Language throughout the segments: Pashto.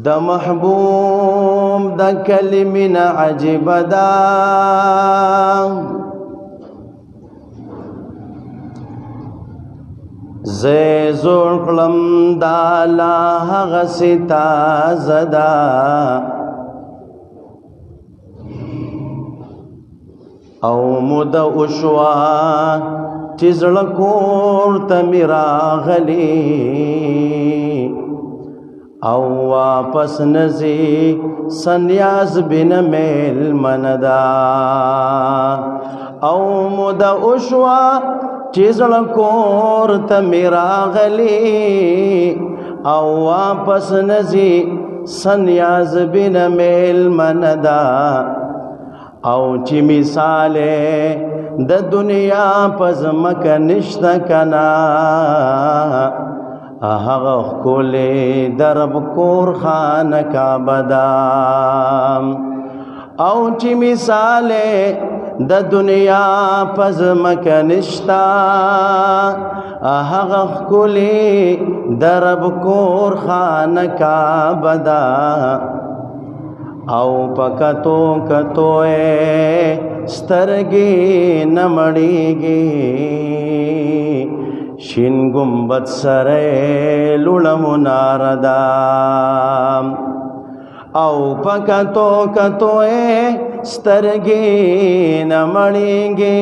د محبوب د کلمنا عجب دا زی زور کلم دا لا غستا زدا او مد اشوا چزل کور تمیرا غلی او واپس نزی سنیاز بن میل مندا او مد اشوا چزل کور تمیرا غلی او واپس نزی سنیاز بن میل مندا او چی مثالے د دنیا پزمک نشتا کنا هغه کولی درب کور خان کا بدام او چی مثالے د دنیا پزمک نشتا هغه کولی درب کور خان کا بدا او پکتو کتو سترگی نمڑیگی شین گنبد سرے لڑم ناردام او پکتو کتو سترگی نمڑیگی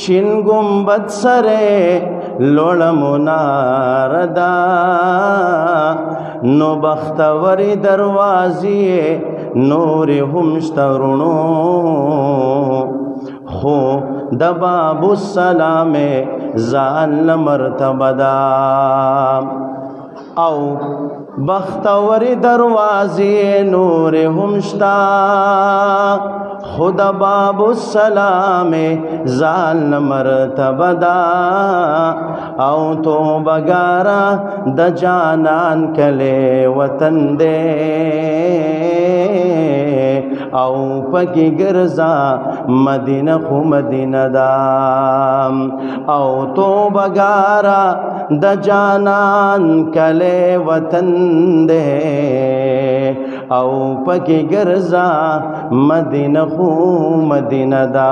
شین گنبد سرے لڑم ناردا نو بختوری دروازی نور همشترونو خو دباب السلام زان مرتبه دا او بختوری دروازی نور همشتا خود باب السلام زال مرتبه دا او تو بگارا د جانان کلے وطن دے او پکی گرزا مدینہ خو مدینہ دا او تو بگارا د جانان کلے وطن دے او پکی گرزا مدینہ خو مدینہ دا